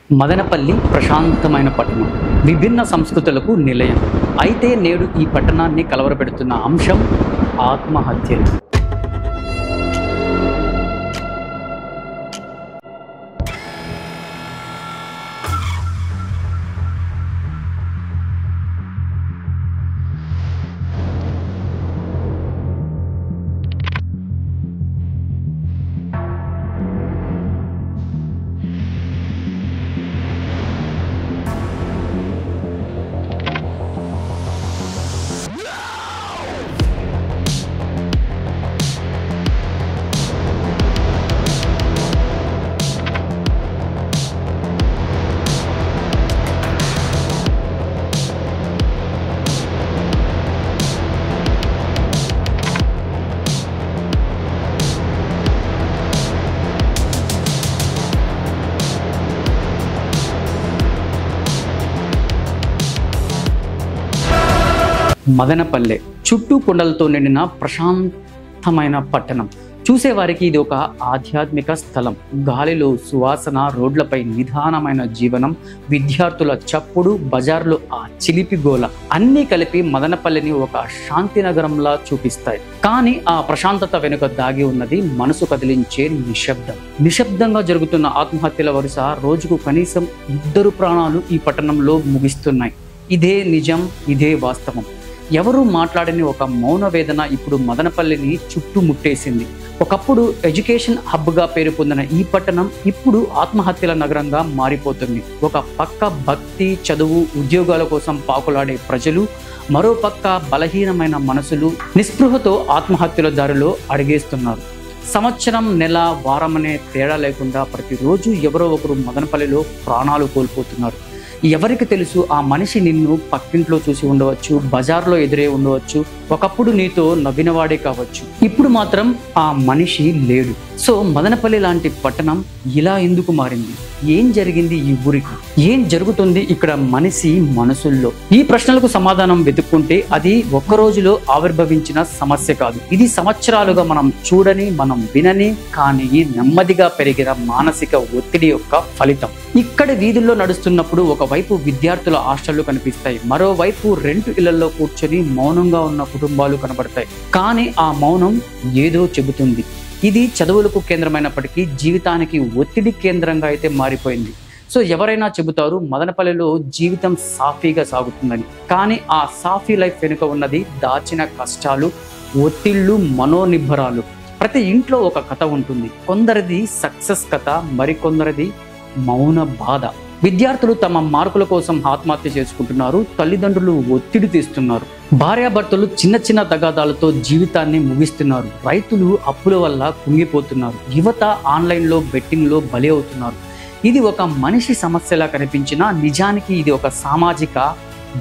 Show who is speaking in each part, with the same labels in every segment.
Speaker 1: మదనపల్లి ప్రశాంతమైన పట్టణం, విభిన్న సంస్కృతులకు నిలయం. అయితే నేడు ఈ పట్టణాన్ని కలవరపెడుతున్న అంశం ఆత్మహత్యలు. మదనపల్లె చుట్టూ కొండలతో నిండిన ప్రశాంతమైన పట్టణం. చూసేవారికి ఇది ఒక ఆధ్యాత్మిక స్థలం. గాలిలో సువాసన, రోడ్లపై నిదానమైన జీవనం, విద్యార్థుల చప్పుడు, బజార్లో ఆ చిలిపి గోల అన్నీ కలిపి మదనపల్లెని ఒక శాంతి నగరంలా చూపిస్తాయి. కానీ ఆ ప్రశాంతత వెనుక దాగి ఉన్నది మనసు కదిలించే నిశ్శబ్దం. నిశ్శబ్దంగా జరుగుతున్న ఆత్మహత్యల వరుస. రోజుకు కనీసం 2 ప్రాణాలు ఈ పట్టణంలో ముగిస్తున్నాయి. ఇదే నిజం, ఇదే వాస్తవం. ఎవరూ మాట్లాడని ఒక మౌన వేదన ఇప్పుడు మదనపల్లిని చుట్టుముట్టేసింది. ఒకప్పుడు ఎడ్యుకేషన్ హబ్గా పేరు పొందిన ఈ పట్టణం ఇప్పుడు ఆత్మహత్యల నగరంగా మారిపోతుంది. ఒక పక్క భక్తి, చదువు, ఉద్యోగాల కోసం పాకులాడే ప్రజలు, మరో పక్క బలహీనమైన మనసులు నిస్పృహతో ఆత్మహత్యల దారిలో అడిగేస్తున్నారు. సంవత్సరం, నెల, వారమనే తేడా లేకుండా ప్రతిరోజు ఎవరో ఒకరు మదనపల్లిలో ప్రాణాలు కోల్పోతున్నారు. ఎవరికి తెలుసు, ఆ మనిషి నిన్ను పక్కింట్లో చూసి ఉండవచ్చు, బజార్లో ఎదురే ఉండవచ్చు, ఒకప్పుడు నీతో నవ్వినవాడే కావచ్చు. ఇప్పుడు మాత్రం ఆ మనిషి లేడు. సో మదనపల్లి లాంటి పట్టణం ఇలా ఎందుకు మారింది? ఏం జరిగింది ఈ ఊరికి? ఏం జరుగుతుంది ఇక్కడ మనిషి మనసుల్లో? ఈ ప్రశ్నలకు సమాధానం వెతుక్కుంటే అది ఒక్క రోజులో ఆవిర్భవించిన సమస్య కాదు. ఇది సంవత్సరాలుగా మనం చూడని, మనం వినని, కానీ నెమ్మదిగా పెరిగిన మానసిక ఒత్తిడి యొక్క ఫలితం. ఇక్కడ వీధుల్లో నడుస్తున్నప్పుడు ఒకవైపు విద్యార్థుల హాస్టళ్లు కనిపిస్తాయి, మరోవైపు రెంటు ఇళ్లలో కూర్చొని మౌనంగా ఉన్న కుటుంబాలు కనబడతాయి. కానీ ఆ మౌనం ఏదో చెబుతుంది. ఇది చదువులకు కేంద్రమైనప్పటికీ జీవితానికి ఒత్తిడి కేంద్రంగా అయితే మారిపోయింది. సో ఎవరైనా చెబుతారు మదనపల్లిలో జీవితం సాఫీగా సాగుతుందని. కానీ ఆ సాఫీ లైఫ్ వెనుక ఉన్నది దాచిన కష్టాలు, ఒత్తిళ్లు, మనోనిబ్బరాలు. ప్రతి ఇంట్లో ఒక కథ ఉంటుంది. కొందరిది సక్సెస్ కథ, మరికొందరిది మౌన బాధ. విద్యార్థులు తమ మార్కుల కోసం ఆత్మహత్య చేసుకుంటున్నారు. తల్లిదండ్రులు ఒత్తిడి తీస్తున్నారు. భార్యాభర్తలు చిన్న చిన్న తగాదాలతో జీవితాన్ని ముగిస్తున్నారు. రైతులు అప్పుల వల్ల కుంగిపోతున్నారు. యువత ఆన్లైన్లో బెట్టింగ్లో బలి అవుతున్నారు. ఇది ఒక మనిషి సమస్యలా కనిపించినా నిజానికి ఇది ఒక సామాజిక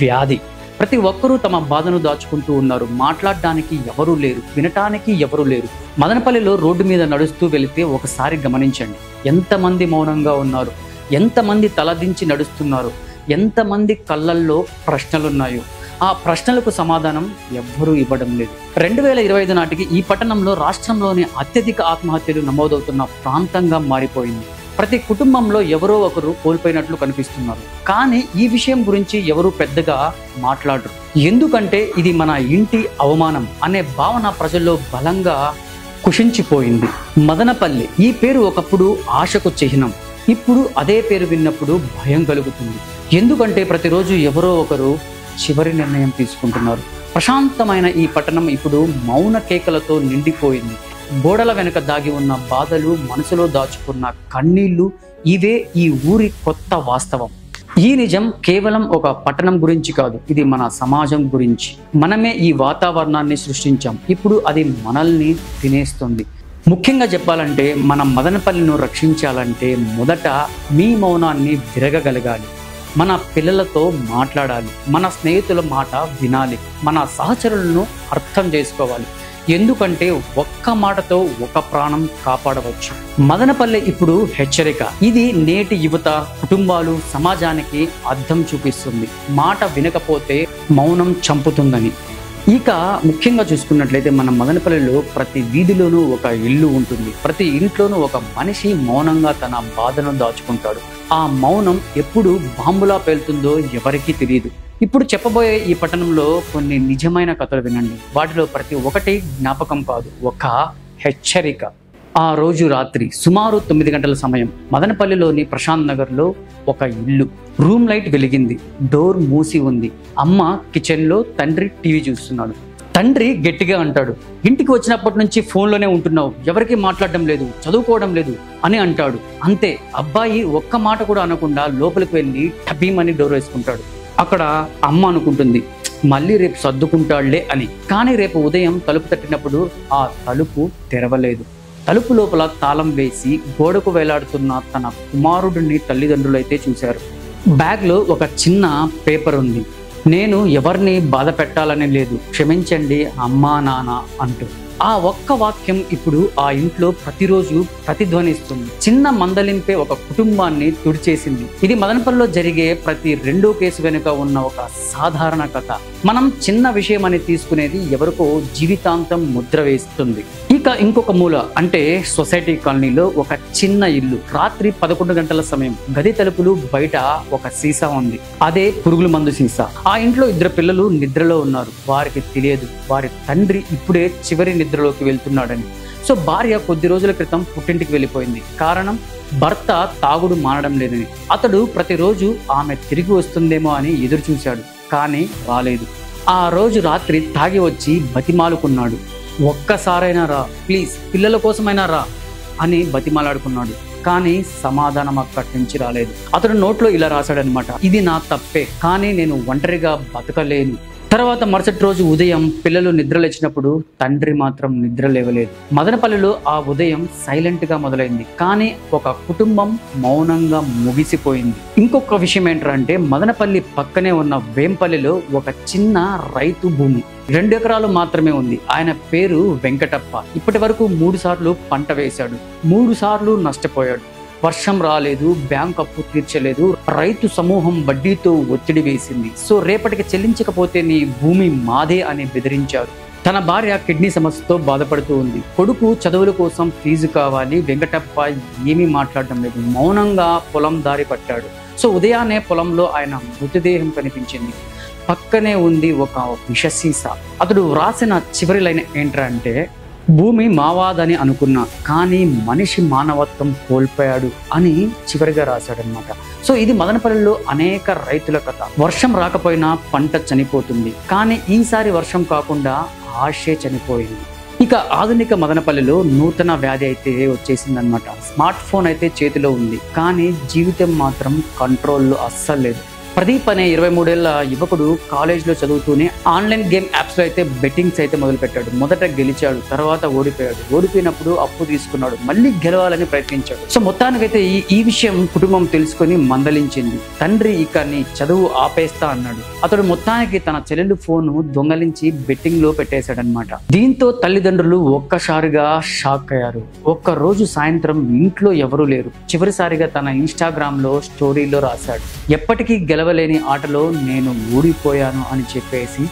Speaker 1: వ్యాధి. ప్రతి ఒక్కరూ తమ బాధను దాచుకుంటూ ఉన్నారు. మాట్లాడడానికి ఎవరూ లేరు, వినటానికి ఎవరూ లేరు. మదనపల్లిలో రోడ్డు మీద నడుస్తూ వెళితే ఒకసారి గమనించండి, ఎంతమంది మౌనంగా ఉన్నారు, ఎంతమంది తలదించి నడుస్తున్నారు, ఎంతమంది కళ్ళల్లో ప్రశ్నలున్నాయో. ఆ ప్రశ్నలకు సమాధానం ఎవ్వరూ ఇవ్వడం లేదు. 2025 నాటికి ఈ పట్టణంలో రాష్ట్రంలోని అత్యధిక ఆత్మహత్యలు నమోదవుతున్న ప్రాంతంగా మారిపోయింది. ప్రతి కుటుంబంలో ఎవరో ఒకరు కోల్పోయినట్లు కనిపిస్తున్నారు. కానీ ఈ విషయం గురించి ఎవరు పెద్దగా మాట్లాడరు. ఎందుకంటే ఇది మన ఇంటి అవమానం అనే భావన ప్రజల్లో బలంగా కుషించిపోయింది. మదనపల్లి ఈ పేరు ఒకప్పుడు ఆశకు చిహ్నం. ఇప్పుడు అదే పేరు విన్నప్పుడు భయం కలుగుతుంది. ఎందుకంటే ప్రతిరోజు ఎవరో ఒకరు చివరి నిర్ణయం తీసుకుంటున్నారు. ప్రశాంతమైన ఈ పట్టణం ఇప్పుడు మౌన కేకలతో నిండిపోయింది. గోడల వెనుక దాగి ఉన్న బాధలు, మనసులో దాచుకున్న కన్నీళ్లు, ఇవే ఈ ఊరి కొత్త వాస్తవం. ఈ నిజం కేవలం ఒక పట్టణం గురించి కాదు, ఇది మన సమాజం గురించి. మనమే ఈ వాతావరణాన్ని సృష్టించాం. ఇప్పుడు అది మనల్ని తినేస్తుంది. ముఖ్యంగా చెప్పాలంటే మనం మదనపల్లిను రక్షించాలంటే మొదట మీ మౌనాన్ని విరగగలగాలి. మన పిల్లలతో మాట్లాడాలి, మన స్నేహితుల మాట వినాలి, మన సహచరులను అర్థం చేసుకోవాలి. ఎందుకంటే ఒక్క మాటతో ఒక ప్రాణం కాపాడవచ్చు. మదనపల్లె ఇప్పుడు హెచ్చరిక. ఇది నేటి యువత, కుటుంబాలు, సమాజానికి అర్థం చూపిస్తుంది. మాట వినకపోతే మౌనం చంపుతుందని. ఇక ముఖ్యంగా చూసుకున్నట్లయితే మన మదనపల్లిలో ప్రతి వీధిలోనూ ఒక ఇల్లు ఉంటుంది. ప్రతి ఇంట్లోనూ ఒక మనిషి మౌనంగా తన బాధను దాచుకుంటాడు. ఆ మౌనం ఎప్పుడు బాంబులా పేలుతుందో ఎవరికీ తెలియదు. ఇప్పుడు చెప్పబోయే ఈ పట్టణంలో కొన్ని నిజమైన కథలు వినండి. వాటిలో ప్రతి ఒక్కటి జ్ఞాపకం కాదు, ఒక హెచ్చరిక. ఆ రోజు రాత్రి సుమారు 9 గంటల సమయం. మదనపల్లిలోని ప్రశాంత్ నగర్లో ఒక ఇల్లు. రూమ్ లైట్ వెలిగింది, డోర్ మూసి ఉంది. అమ్మ కిచెన్లో, తండ్రి టీవీ చూస్తున్నాడు. తండ్రి గట్టిగా అంటాడు, ఇంటికి వచ్చినప్పటి నుంచి ఫోన్లోనే ఉంటున్నావు, ఎవరికి మాట్లాడడం లేదు, చదువుకోవడం లేదు అని అంటాడు. అంతే, అబ్బాయి ఒక్క మాట కూడా అనకుండా లోపలికి వెళ్ళి టబీమని డోర్ వేసుకుంటాడు. అక్కడ అమ్మ అనుకుంటుంది, మళ్ళీ రేపు సర్దుకుంటాడులే అని. కానీ రేపు ఉదయం తలుపు తట్టినప్పుడు ఆ తలుపు తెరవలేదు. తలుపు లోపల తాళం వేసి గోడకు వేలాడుతున్న తన కుమారుడిని తల్లిదండ్రులైతే చూశారు. బ్యాగ్లో ఒక చిన్న పేపర్ ఉంది. నేను ఎవరిని బాధ పెట్టాలని లేదు, క్షమించండి అమ్మా నాన్న అంటూ. ఆ ఒక్క వాక్యం ఇప్పుడు ఆ ఇంట్లో ప్రతిరోజు ప్రతిధ్వనిస్తుంది. చిన్న మందలింపే ఒక కుటుంబాన్ని తుడిచేసింది. ఇది మదనపల్లిలో జరిగే ప్రతి రెండో కేసు వెనుక ఉన్న ఒక సాధారణ కథ. మనం చిన్న విషయం అని తీసుకునేది ఎవరికో జీవితాంతం ముద్ర వేస్తుంది. ఇక ఇంకొక మూల అంటే సొసైటీ కాలనీలో ఒక చిన్న ఇల్లు. రాత్రి 11 గంటల సమయం. గది తలుపులు బయట ఒక సీసా ఉంది. అదే పురుగుల మందు సీసా. ఆ ఇంట్లో 2 పిల్లలు నిద్రలో ఉన్నారు. వారికి తెలియదు వారి తండ్రి ఇప్పుడే చివరి నిద్రలోకి వెళ్తున్నాడని. సో భార్య కొద్ది రోజుల క్రితం పుట్టింటికి వెళ్ళిపోయింది. కారణం, భర్త తాగుడు మానడం లేదని. అతడు ప్రతిరోజు ఆమె తిరిగి వస్తుందేమో అని ఎదురు చూశాడు, కానీ రాలేదు. ఆ రోజు రాత్రి తాగి వచ్చి బతిమాలుకున్నాడు, ఒక్కసారైనా రా ప్లీజ్, పిల్లల కోసమైనా రా అని బతిమాలాడుకున్నాడు. కానీ సమాధానం అక్కడి నుంచి రాలేదు. అతడు నోట్లో ఇలా రాశాడనమాట, ఇది నా తప్పే, కానీ నేను ఒంటరిగా బతకలేను. తర్వాత మరుసటి రోజు ఉదయం పిల్లలు నిద్రలేచినప్పుడు తండ్రి మాత్రం నిద్ర లేవలేదు. మదనపల్లిలో ఆ ఉదయం సైలెంట్ గా మొదలైంది, కానీ ఒక కుటుంబం మౌనంగా ముగిసిపోయింది. ఇంకొక విషయం ఏంటంటే, మదనపల్లి పక్కనే ఉన్న వేంపల్లిలో ఒక చిన్న రైతు భూమి 2 ఎకరాలు మాత్రమే ఉంది. ఆయన పేరు వెంకటప్ప. ఇప్పటి వరకు 3 సార్లు పంట వేశాడు, 3 సార్లు నష్టపోయాడు. వర్షం రాలేదు, బ్యాంక్ అప్పు తీర్చలేదు, రైతు సమూహం వడ్డీతో ఒత్తిడి వేసింది. సో రేపటికి చెల్లించకపోతే నీ భూమి మాదే అని బెదిరించారు. తన భార్య కిడ్నీ సమస్యతో బాధపడుతూ ఉంది. కొడుకు చదువుల కోసం ఫీజు కావాలి. వెంకటప్ప ఏమీ మాట్లాడడం లేదు, మౌనంగా పొలం దారి పట్టాడు. సో ఉదయాన్నే పొలంలో ఆయన మృతదేహం కనిపించింది. పక్కనే ఉంది ఒక విషసీసా. అతడు వ్రాసిన చివరి లైన్ ఏంటంటే, భూమి మావాదని అనుకున్నా, కానీ మనిషి మానవత్వం కోల్పోయాడు అని చివరిగా రాశాడనమాట. సో ఇది మదనపల్లిలో అనేక రైతుల కథ. వర్షం రాకపోయినా పంట చనిపోతుంది, కానీ ఈసారి వర్షం కాకుండా ఆశే చనిపోయింది. ఇక ఆధునిక మదనపల్లిలో నూతన వ్యాధి అయితే వచ్చేసిందనమాట. స్మార్ట్ ఫోన్ అయితే చేతిలో ఉంది, కానీ జీవితం మాత్రం కంట్రోల్లో అస్సలు లేదు. ప్రదీప్ అనే 23 ఏళ్ల యువకుడు కాలేజ్లో చదువుతూనే ఆన్లైన్ గేమ్ యాప్స్లో అయితే బెట్టింగ్స్ అయితే మొదలుపెట్టాడు. మొదట గెలిచాడు, తర్వాత ఓడిపోయాడు. ఓడిపోయినప్పుడు అప్పు తీసుకున్నాడు, మళ్ళీ గెలవాలని ప్రయత్నించాడు. సో మొత్తానికైతే ఈ విషయం కుటుంబం తెలుసుకొని మందలించింది. తండ్రి ఇక నీ చదువు ఆపేస్తా అన్నాడు. అతడు మొత్తానికి తన చెల్లెలు ఫోను దొంగలించి బెట్టింగ్ లో పెట్టేశాడనమాట. దీంతో తల్లిదండ్రులు ఒక్కసారిగా షాక్ అయ్యారు. ఒక్క రోజు సాయంత్రం ఇంట్లో ఎవరూ లేరు. చివరిసారిగా తన ఇన్స్టాగ్రామ్ లో స్టోరీలో రాశాడు, ఎప్పటికీ గెలవలేని ఆటలో నేను ఓడిపోయాను అని చెప్పేసి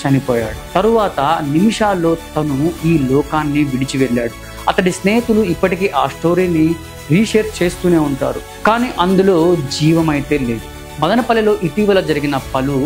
Speaker 1: చనిపోయాడు. తరువాత నిమిషాల్లో తను ఈ లోకాన్ని విడిచి వెళ్ళాడు. అతడి స్నేహితులు ఇప్పటికీ ఆ స్టోరీని రీషేర్ చేస్తూనే ఉంటారు, కానీ అందులో జీవం అయితే లేదు. మదనపల్లిలో ఇటీవల జరిగిన పలు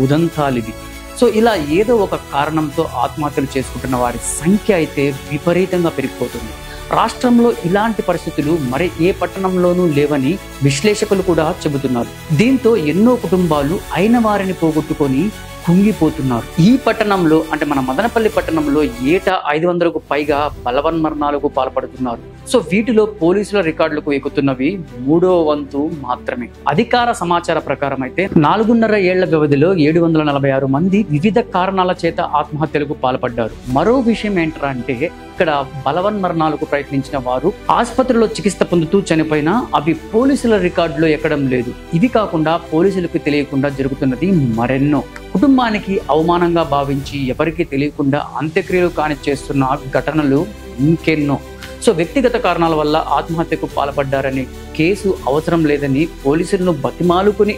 Speaker 1: ఉదంతాలివి. సో ఇలా ఏదో ఒక కారణంతో ఆత్మహత్యలు చేసుకుంటున్న వారి సంఖ్య అయితే విపరీతంగా పెరిగిపోతుంది. రాష్ట్రంలో ఇలాంటి పరిస్థితులు మరి ఏ పట్టణంలోనూ లేవని విశ్లేషకులు కూడా చెబుతున్నారు. దీంతో ఎన్నో కుటుంబాలు అయిన వారిని పోగొట్టుకొని కుంగిపోతున్నారు. ఈ పట్టణంలో అంటే మన మదనపల్లి పట్టణంలో ఏటా 500కు పైగా బలవన్మరణాలకు పాల్పడుతున్నారు. సో వీటిలో పోలీసుల రికార్డులకు ఎక్కుతున్నవి 3వ వంతు మాత్రమే. అధికార సమాచార ప్రకారం అయితే 4.5 ఏళ్ల వ్యవధిలో 746 మంది వివిధ కారణాల చేత ఆత్మహత్యలకు పాల్పడ్డారు. మరో విషయం ఏంటంటే, ఇక్కడ బలవన్మరణాలకు ప్రయత్నించిన వారు ఆసుపత్రిలో చికిత్స పొందుతూ చనిపోయినా అవి పోలీసుల రికార్డులో ఎక్కడం లేదు. ఇవి కాకుండా పోలీసులకు తెలియకుండా జరుగుతున్నది మరెన్నో. కుటుంబానికి అవమానంగా భావించి ఎవరికీ తెలియకుండా అంత్యక్రియలు కానిచేస్తున్న ఘటనలు ఇంకెన్నో. సో వ్యక్తిగత కారణాల వల్ల ఆత్మహత్యకు పాల్పడ్డారని కేసు అవసరం లేదని పోలీసులను బతిమాలుకుని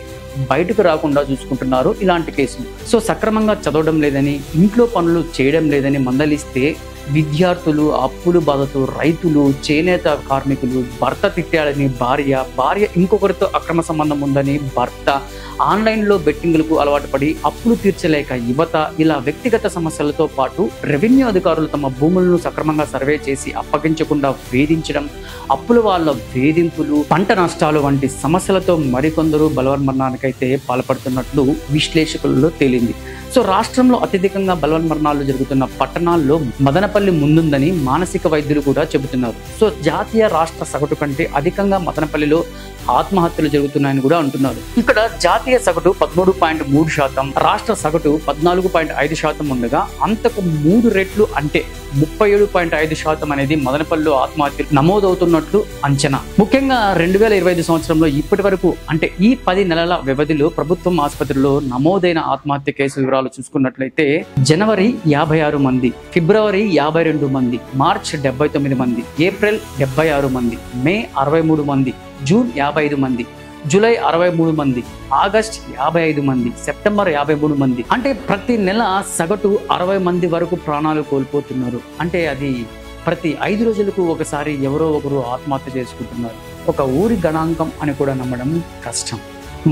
Speaker 1: బయటకు రాకుండా చూసుకుంటున్నారు ఇలాంటి కేసులు. సో సక్రమంగా చదవడం లేదని, ఇంట్లో పనులు చేయడం లేదని మందలిస్తే విద్యార్థులు, అప్పుల బాధతో రైతులు, చేనేత కార్మికులు, భర్త తిట్టాడని భార్య ఇంకొకరితో అక్రమ సంబంధం ఉందని భర్త, ఆన్లైన్లో బెట్టింగ్లకు అలవాటు పడి అప్పులు తీర్చలేక యువత, ఇలా వ్యక్తిగత సమస్యలతో పాటు రెవెన్యూ అధికారులు తమ భూములను సక్రమంగా సర్వే చేసి అప్పగించకుండా వేధించడం, అప్పుల వాళ్ళ వేధింపులు, పంట నష్టాలు వంటి సమస్యలతో మరికొందరు బలవన్మరణానికైతే పాల్పడుతున్నట్లు విశ్లేషకులలో తేలింది. సో రాష్ట్రంలో అత్యధికంగా బలవన్మరణాలు జరుగుతున్న పట్టణాల్లో మదనపల్లి ముందుందని మానసిక వైద్యులు కూడా చెబుతున్నారు. సో జాతీయ రాష్ట్ర సగటు కంటే అధికంగా మదనపల్లిలో ఆత్మహత్యలు జరుగుతున్నాయని కూడా అంటున్నారు. ఇక్కడ జాతీయ సగటు 13.3%, రాష్ట్ర సగటు 14.5% ఉండగా అంతకు 3 రెట్లు అంటే 37.5% అనేది మదనపల్లిలో ఆత్మహత్యలు నమోదవుతున్నట్లు అంచనా. ముఖ్యంగా 2025 సంవత్సరంలో ఇప్పటి వరకు అంటే ఈ 10 నెలల వ్యవధిలో ప్రభుత్వం ఆసుపత్రిలో నమోదైన ఆత్మహత్య కేసు వివరాలు చూసుకున్నట్లయితే జనవరి 56 మంది, ఫిబ్రవరి 52 మంది, మార్చ్ 79 మంది, ఏప్రిల్ 76 మంది, మే 63 మంది, జూన్ 55 మంది, జూలై 63 మంది, ఆగస్ట్ 55 మంది, సెప్టెంబర్ 53 మంది. అంటే ప్రతి నెల సగటు 60 మంది వరకు ప్రాణాలు కోల్పోతున్నారు. అంటే అది ప్రతి 5 రోజులకు ఒకసారి ఎవరో ఒకరు ఆత్మహత్య చేసుకుంటున్నారు. ఒక ఊరి గణాంకం అని కూడా నమ్మడం కష్టం.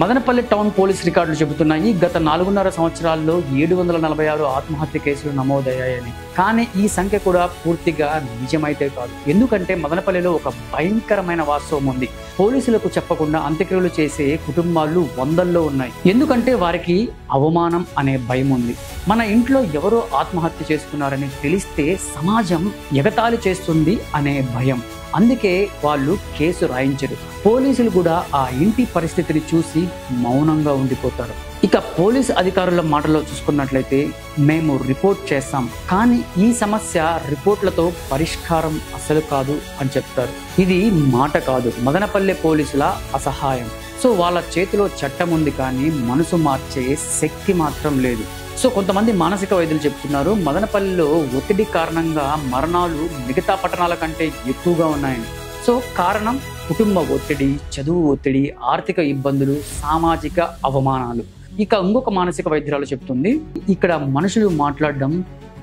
Speaker 1: మదనపల్లి టౌన్ పోలీస్ రికార్డులు చెబుతున్నాయి గత 4.5 సంవత్సరాల్లో 746 ఆత్మహత్య కేసులు నమోదయ్యాయని. కానీ ఈ సంఖ్య కూడా పూర్తిగా నిజమైతే కాదు. ఎందుకంటే మదనపల్లిలో ఒక భయంకరమైన వాస్తవం ఉంది. పోలీసులకు చెప్పకుండా అంత్యక్రియలు చేసే కుటుంబాలు వందల్లో ఉన్నాయి. ఎందుకంటే వారికి అవమానం అనే భయం ఉంది. మన ఇంట్లో ఎవరో ఆత్మహత్య చేసుకున్నారని తెలిస్తే సమాజం ఎగతాళి చేస్తుంది అనే భయం. అందుకే వాళ్ళు కేసు రాయించరు. పోలీసులు కూడా ఆ ఇంటి పరిస్థితిని చూసి మౌనంగా ఉండిపోతారు. ఇక పోలీస్ అధికారుల మాటలో చూసుకున్నట్లయితే మేము రిపోర్ట్ చేస్తాం, కానీ ఈ సమస్య రిపోర్ట్లతో పరిష్కారం అసలు కాదు అని చెప్తారు. ఇది మాట కాదు, మదనపల్లె పోలీసుల అసహాయం. సో వాళ్ళ చేతిలో చట్టం ఉంది కానీ మనసు మార్చే శక్తి మాత్రం లేదు. సో కొంతమంది మానసిక వైద్యులు చెప్తున్నారు మదనపల్లిలో ఒత్తిడి కారణంగా మరణాలు మిగతా పట్టణాల కంటే ఎక్కువగా ఉన్నాయని. సో కారణం కుటుంబ ఒత్తిడి, చదువు ఒత్తిడి, ఆర్థిక ఇబ్బందులు, సామాజిక అవమానాలు. ఇక ఇంకొక మానసిక వైద్యురాలు చెప్తుంది ఇక్కడ మనుషులు మాట్లాడడం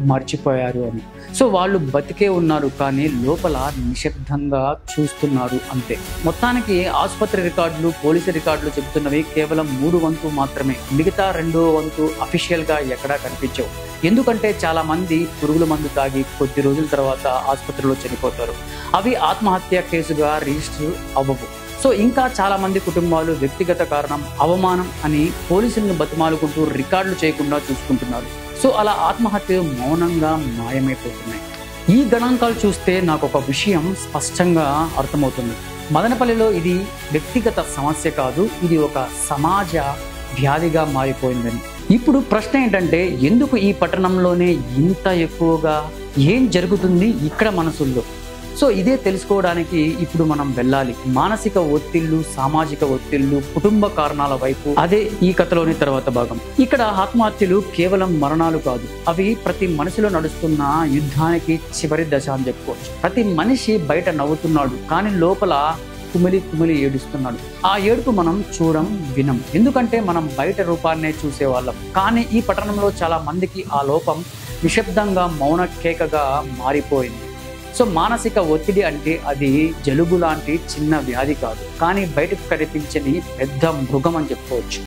Speaker 1: మర్చిపోయారు అని. సో వాళ్ళు బతికే ఉన్నారు కానీ లోపల నిశ్శబ్దంగా చూస్తున్నారు అంతే. మొత్తానికి ఆసుపత్రి రికార్డులు, పోలీసు రికార్డులు చెబుతున్నవి కేవలం 3 వంతు మాత్రమే. మిగతా 2వ వంతు అఫీషియల్గా ఎక్కడా కనిపించవు. ఎందుకంటే చాలా మంది పురుగుల మందు తాగి కొద్ది రోజుల తర్వాత ఆసుపత్రిలో చనిపోతారు. అవి ఆత్మహత్య కేసుగా రిజిస్టర్ అవ్వవు. సో ఇంకా చాలా మంది కుటుంబాలు వ్యక్తిగత కారణం, అవమానం అని పోలీసులను బతిమాలుకుంటూ రికార్డులు చేయకుండా చూసుకుంటున్నారు. సో అలా ఆత్మహత్యలు మౌనంగా మాయమైపోతున్నాయి. ఈ గణాంకాలు చూస్తే నాకు ఒక విషయం స్పష్టంగా అర్థమవుతుంది. మదనపల్లిలో ఇది వ్యక్తిగత సమస్య కాదు, ఇది ఒక సమాజ వ్యాధిగా మారిపోయిందని. ఇప్పుడు ప్రశ్న ఏంటంటే ఎందుకు ఈ పట్టణంలోనే ఇంత ఎక్కువగా ఏం జరుగుతుంది ఇక్కడ మనసుల్లో? సో ఇదే తెలుసుకోవడానికి ఇప్పుడు మనం వెళ్ళాలి. మానసిక ఒత్తిళ్లు, సామాజిక ఒత్తిళ్లు, కుటుంబ కారణాల వైపు. అదే ఈ కథలోని తర్వాత భాగం. ఇక్కడ ఆత్మహత్యలు కేవలం మరణాలు కాదు, అవి ప్రతి మనిషిలో నడుస్తున్న యుద్ధానికి చివరి దశ అని చెప్పుకోవచ్చు. ప్రతి మనిషి బయట నవ్వుతున్నాడు కానీ లోపల కుమిలి ఏడుస్తున్నాడు. ఆ ఏడుపు మనం చూడం, వినం. ఎందుకంటే మనం బయట రూపాన్నే చూసేవాళ్ళం. కానీ ఈ పట్టణంలో చాలా మందికి ఆ లోపం నిశ్శబ్దంగా మౌన కేకగా మారిపోయింది. సో మానసిక ఒత్తిడి అంటే అది జలుబు లాంటి చిన్న వ్యాధి కాదు, కానీ బయటకు కనిపించని పెద్ద మృగం అని చెప్పుకోవచ్చు.